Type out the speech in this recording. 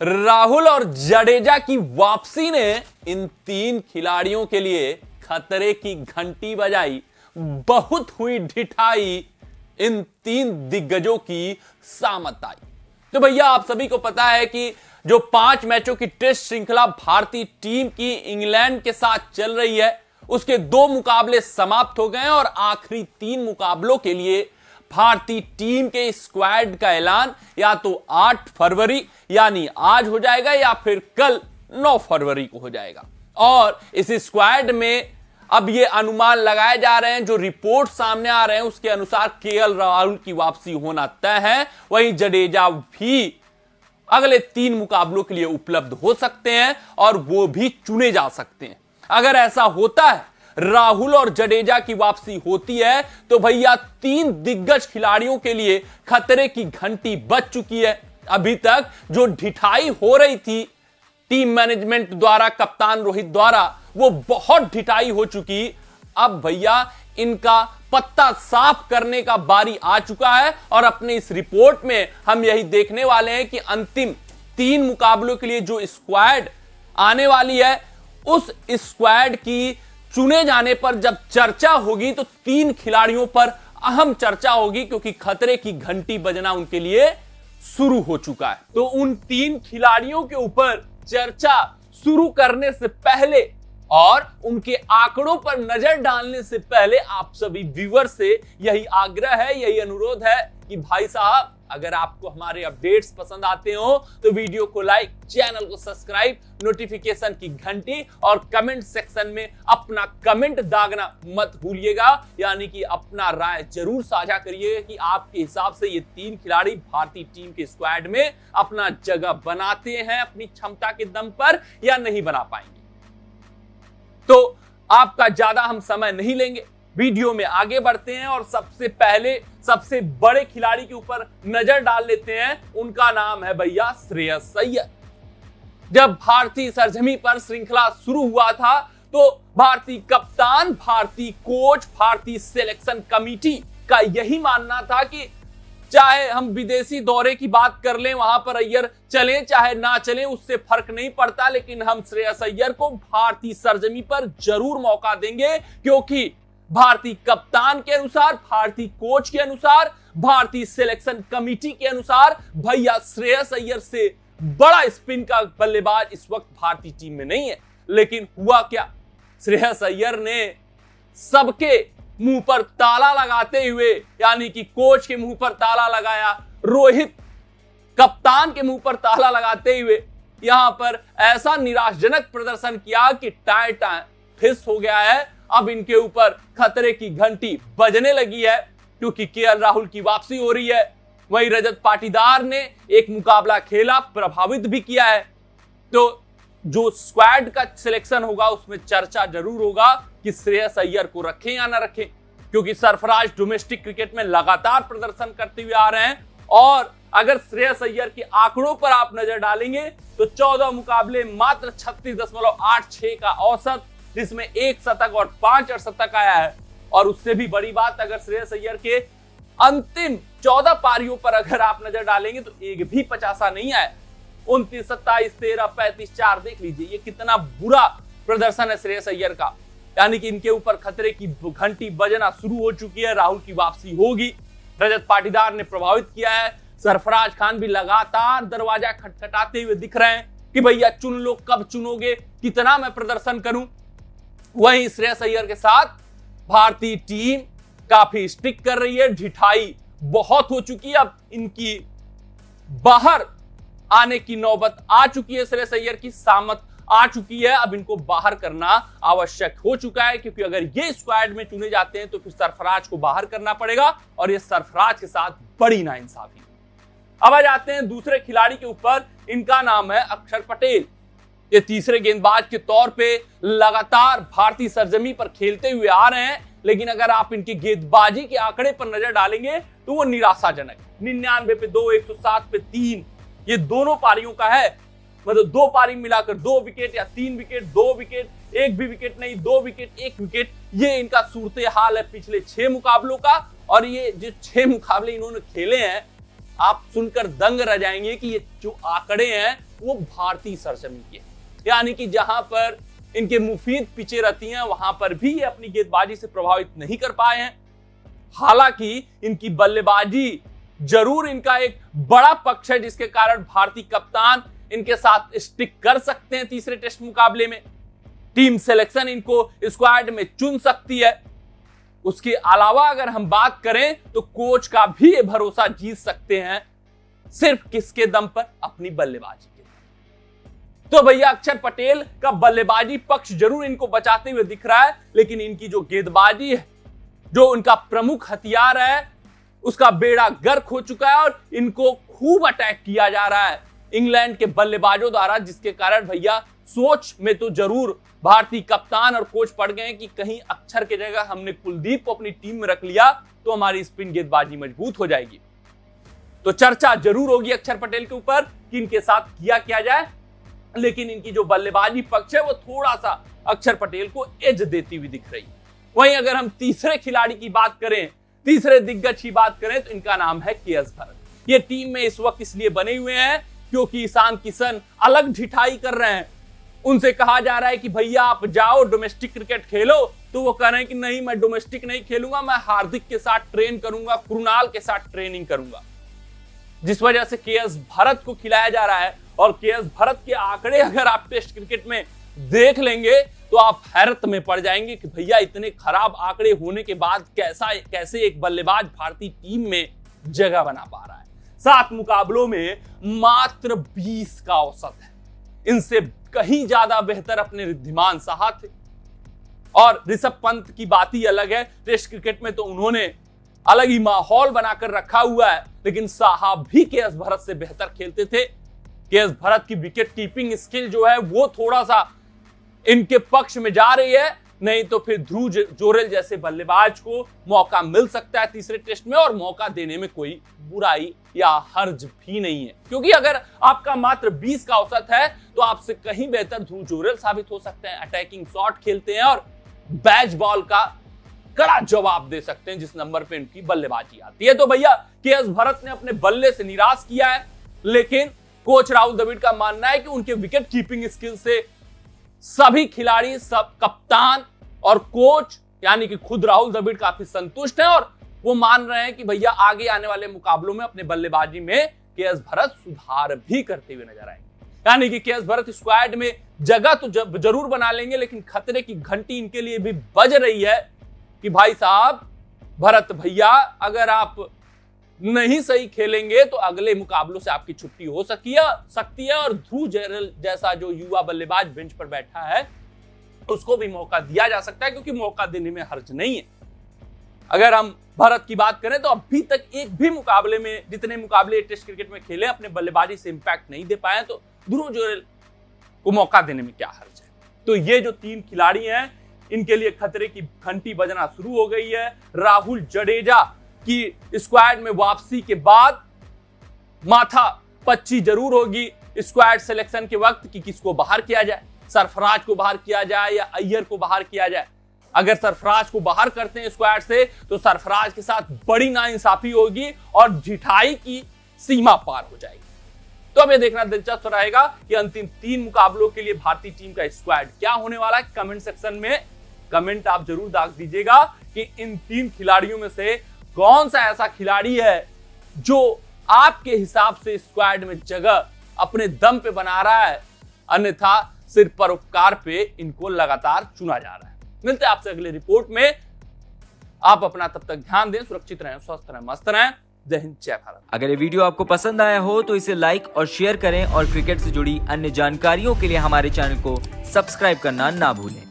राहुल और जडेजा की वापसी ने इन तीन खिलाड़ियों के लिए खतरे की घंटी बजाई। बहुत हुई ढिठाई, इन तीन दिग्गजों की सामत आई। तो भैया आप सभी को पता है कि जो 5 मैचों की टेस्ट श्रृंखला भारतीय टीम की इंग्लैंड के साथ चल रही है, उसके 2 मुकाबले समाप्त हो गए और आखिरी 3 मुकाबलों के लिए भारतीय टीम के स्क्वाड का ऐलान या तो 8 फरवरी यानी आज हो जाएगा या फिर कल 9 फरवरी को हो जाएगा। और इस स्क्वाड में अब ये अनुमान लगाए जा रहे हैं, जो रिपोर्ट सामने आ रहे हैं उसके अनुसार केएल राहुल की वापसी होना तय है। वहीं जडेजा भी अगले 3 मुकाबलों के लिए उपलब्ध हो सकते हैं और वो भी चुने जा सकते हैं। अगर ऐसा होता है, राहुल और जडेजा की वापसी होती है, तो भैया 3 दिग्गज खिलाड़ियों के लिए खतरे की घंटी बज चुकी है। अभी तक जो ढिठाई हो रही थी टीम मैनेजमेंट द्वारा, कप्तान रोहित द्वारा, वो बहुत ढिठाई हो चुकी। अब भैया इनका पत्ता साफ करने का बारी आ चुका है और अपने इस रिपोर्ट में हम यही देखने वाले हैं कि अंतिम 3 मुकाबलों के लिए जो स्क्वाड आने वाली है, उस स्क्वाड की चुने जाने पर जब चर्चा होगी तो 3 खिलाड़ियों पर अहम चर्चा होगी, क्योंकि खतरे की घंटी बजना उनके लिए शुरू हो चुका है। तो उन 3 खिलाड़ियों के ऊपर चर्चा शुरू करने से पहले और उनके आंकड़ों पर नजर डालने से पहले आप सभी व्यूअर से यही आग्रह है, यही अनुरोध है कि भाई साहब, अगर आपको हमारे अपडेट्स पसंद आते हो तो वीडियो को लाइक, चैनल को सब्सक्राइब, नोटिफिकेशन की घंटी और कमेंट सेक्शन में अपना कमेंट दागना मत भूलिएगा। यानी कि अपना राय जरूर साझा करिएगा कि आपके हिसाब से ये 3 खिलाड़ी भारतीय टीम के स्क्वाड में अपना जगह बनाते हैं अपनी क्षमता के दम पर या नहीं बना पाएंगे। तो आपका ज्यादा हम समय नहीं लेंगे, वीडियो में आगे बढ़ते हैं और सबसे पहले सबसे बड़े खिलाड़ी के ऊपर नजर डाल लेते हैं। उनका नाम है भैया श्रेयस अय्यर। जब भारतीय सरजमी पर श्रृंखला शुरू हुआ था तो भारतीय कप्तान, भारतीय कोच, भारतीय सिलेक्शन कमेटी का यही मानना था कि चाहे हम विदेशी दौरे की बात कर लें, वहां पर अय्यर चले चाहे ना चले उससे फर्क नहीं पड़ता, लेकिन हम श्रेयस अय्यर को भारतीय सरजमी पर जरूर मौका देंगे, क्योंकि भारतीय कप्तान के अनुसार, भारतीय कोच के अनुसार, भारतीय सिलेक्शन कमेटी के अनुसार भैया श्रेयस अय्यर से बड़ा स्पिन का बल्लेबाज इस वक्त भारतीय टीम में नहीं है। लेकिन हुआ क्या, श्रेयस अय्यर ने सबके मुंह पर ताला लगाते हुए, यानी कि कोच के मुंह पर ताला लगाया, रोहित कप्तान के मुंह पर ताला लगाते हुए यहां पर ऐसा निराशजनक प्रदर्शन किया कि टाई फिस हो गया है। अब इनके ऊपर खतरे की घंटी बजने लगी है, क्योंकि केएल राहुल की वापसी हो रही है। वहीं रजत पाटीदार ने एक मुकाबला खेला, प्रभावित भी किया है। तो जो स्क्वाड का सिलेक्शन होगा उसमें चर्चा जरूर होगा कि श्रेयस अय्यर को रखें या ना रखें, क्योंकि सरफराज डोमेस्टिक क्रिकेट में लगातार प्रदर्शन करते हुए आ रहे हैं। और अगर श्रेयस अय्यर के आंकड़ों पर आप नजर डालेंगे तो 14 मुकाबले, मात्र 36.86 का औसत, जिसमें 1 शतक और 5 अर्धशतक आया है। और उससे भी बड़ी बात, अगर श्रेयस अय्यर के अंतिम 14 पारियों पर अगर आप नजर डालेंगे तो एक भी 50 नहीं आया। 29, 27, 13, 35, 4 देख लीजिए, ये कितना बुरा प्रदर्शन है श्रेयस अय्यर का। यानी कि इनके ऊपर खतरे की घंटी बजना शुरू हो चुकी है। राहुल की वापसी होगी, रजत पाटीदार ने प्रभावित किया है, सरफराज खान भी लगातार दरवाजा खटखटाते हुए दिख रहे हैं कि भैया चुन लो, कब चुनोगे, कितना मैं प्रदर्शन करूं। वहीं श्रेयस अय्यर के साथ भारतीय टीम काफी स्टिक कर रही है, ढिठाई बहुत हो चुकी है। अब इनकी बाहर आने की नौबत आ चुकी है, श्रेयस अय्यर की सामत आ चुकी है। अब इनको बाहर करना आवश्यक हो चुका है, क्योंकि अगर ये स्क्वाड में चुने जाते हैं तो फिर सरफराज को बाहर करना पड़ेगा और ये सरफराज के साथ बड़ी नाइंसाफी। अब आ जाते हैं दूसरे खिलाड़ी के ऊपर। इनका नाम है अक्षर पटेल। ये तीसरे गेंदबाज के तौर पे लगातार भारतीय सरजमी पर खेलते हुए आ रहे हैं, लेकिन अगर आप इनकी गेंदबाजी के आंकड़े पर नजर डालेंगे तो वो निराशाजनक। 99 पे 2, 107 पे 3, ये दोनों पारियों का है। मतलब 2 पारी मिलाकर 2 विकेट या 3 विकेट, 2 विकेट, 1 भी विकेट नहीं, 2 विकेट, 1 विकेट, ये इनका सूरत हाल है पिछले 6 मुकाबलों का। और ये जो 6 मुकाबले इन्होंने खेले हैं आप सुनकर दंग रह जाएंगे कि ये जो आंकड़े हैं वो भारतीय सरजमीन के, यानी कि जहां पर इनके मुफीद पिचें रहती हैं वहां पर भी ये अपनी गेंदबाजी से प्रभावित नहीं कर पाए हैं। हालांकि इनकी बल्लेबाजी जरूर इनका एक बड़ा पक्ष है, जिसके कारण भारतीय कप्तान इनके साथ स्टिक कर सकते हैं तीसरे टेस्ट मुकाबले में। टीम सिलेक्शन इनको स्क्वाड में चुन सकती है। उसके अलावा अगर हम बात करें तो कोच का भी ये भरोसा जीत सकते हैं, सिर्फ किसके दम पर? अपनी बल्लेबाजी के दम। तो भैया अक्षर पटेल का बल्लेबाजी पक्ष जरूर इनको बचाते हुए दिख रहा है, लेकिन इनकी जो गेंदबाजी है, जो उनका प्रमुख हथियार है, उसका बेड़ा गर्क हो चुका है और इनको खूब अटैक किया जा रहा है इंग्लैंड के बल्लेबाजों द्वारा, जिसके कारण भैया सोच में तो जरूर भारतीय कप्तान और कोच पड़ गए कि कहीं अक्षर की जगह हमने कुलदीप को अपनी टीम में रख लिया तो हमारी स्पिन गेंदबाजी मजबूत हो जाएगी। तो चर्चा जरूर होगी अक्षर पटेल के ऊपर कि इनके साथ किया क्या जाए, लेकिन इनकी जो बल्लेबाजी पक्ष है वो थोड़ा सा अक्षर पटेल को एज देती हुई दिख रही है। वहीं अगर हम तीसरे खिलाड़ी की बात करें, तीसरे दिग्गज की बात करें, तो इनका नाम है के.एस. भरत। ये टीम में इस वक्त इसलिए बने हुए हैं क्योंकि ईशान किशन अलग ढिठाई कर रहे हैं। उनसे कहा जा रहा है कि भैया आप जाओ डोमेस्टिक क्रिकेट खेलो, तो वो कह रहे हैं कि नहीं, मैं डोमेस्टिक नहीं खेलूंगा, मैं हार्दिक के साथ ट्रेन करूंगा, कृणाल के साथ ट्रेनिंग करूंगा, जिस वजह से के.एस. भरत को खिलाया जा रहा है। और के.एस. भरत के आंकड़े अगर आप टेस्ट क्रिकेट में देख लेंगे तो आप हैरत में पड़ जाएंगे कि भैया इतने खराब आंकड़े होने के बाद कैसे एक बल्लेबाज भारतीय टीम में जगह बना पा रहा है। 7 मुकाबलों में मात्र 20 का औसत है। इनसे कहीं ज्यादा बेहतर अपने रिद्धिमान साहा थे। और ऋषभ पंत की बात ही अलग है, टेस्ट क्रिकेट में तो उन्होंने अलग ही माहौल बनाकर रखा हुआ है, लेकिन साहा भी के.एस. भरत से बेहतर खेलते थे। के.एस. भरत की विकेट कीपिंग स्किल जो है वो थोड़ा सा इनके पक्ष में जा रही है, नहीं तो फिर ध्रुव जोरेल जैसे बल्लेबाज को मौका मिल सकता है तीसरे टेस्ट में, और मौका देने में कोई बुराई या हर्ज भी नहीं है, क्योंकि अगर आपका मात्र 20 का औसत है तो आपसे कहीं बेहतर ध्रुव जोरेल साबित हो सकते हैं। अटैकिंग शॉट खेलते हैं और बैच बॉल का कड़ा जवाब दे सकते हैं जिस नंबर पे इनकी बल्लेबाजी आती है। तो भैया के.एस. भरत ने अपने बल्ले से निराश किया है, लेकिन कोच राहुल द्रविड़ का मानना है कि उनके विकेट कीपिंग स्किल से सभी खिलाड़ी, सब कप्तान और कोच यानी कि खुद राहुल द्रविड़ काफी संतुष्ट हैं, और वो मान रहे हैं कि भैया आगे आने वाले मुकाबलों में अपने बल्लेबाजी में के.एस. भरत सुधार भी करते हुए नजर आएंगे। यानी कि के.एस. भरत स्क्वाड में जगह तो जरूर बना लेंगे, लेकिन खतरे की घंटी इनके लिए भी बज रही है कि भाई साहब भरत भैया, अगर आप नहीं सही खेलेंगे तो अगले मुकाबलों से आपकी छुट्टी हो सकती है और ध्रुव जोरेल जैसा जो युवा बल्लेबाज बेंच पर बैठा है उसको भी मौका दिया जा सकता है, क्योंकि मौका देने में हर्ज नहीं है। अगर हम भारत की बात करें तो अभी तक एक भी मुकाबले में, जितने मुकाबले टेस्ट क्रिकेट में खेले, अपने बल्लेबाजी से इंपैक्ट नहीं दे पाए, तो ध्रुव जोरेल को मौका देने में क्या हर्ज है। तो ये जो 3 खिलाड़ी हैं, इनके लिए खतरे की घंटी बजना शुरू हो गई है। राहुल जडेजा की स्क्वाड में वापसी के बाद माथा पच्ची जरूर होगी स्क्वाड सिलेक्शन के वक्त कि किसको बाहर किया जाए, सरफराज को बाहर किया जाए या अय्यर को बाहर किया जाए। अगर सरफराज को बाहर करते हैं स्क्वाड से तो सरफराज के साथ बड़ी नाइंसाफी होगी और ढिठाई की सीमा पार हो जाएगी। तो अब ये देखना दिलचस्प रहेगा कि अंतिम 3 मुकाबलों के लिए भारतीय टीम का स्क्वाड क्या होने वाला है। कमेंट सेक्शन में कमेंट आप जरूर दाग दीजिएगा कि इन 3 खिलाड़ियों में से कौन सा ऐसा खिलाड़ी है जो आपके हिसाब से स्क्वाड में जगह अपने दम पे बना रहा है, अन्यथा सिर्फ परोपकार पे इनको लगातार चुना जा रहा है। मिलते हैं आपसे अगले रिपोर्ट में। आप अपना तब तक ध्यान दें, सुरक्षित रहें, स्वस्थ रहें, मस्त रहें। जय हिंद, जय भारत। अगर ये वीडियो आपको पसंद आया हो तो इसे लाइक और शेयर करें और क्रिकेट से जुड़ी अन्य जानकारियों के लिए हमारे चैनल को सब्सक्राइब करना ना भूलें।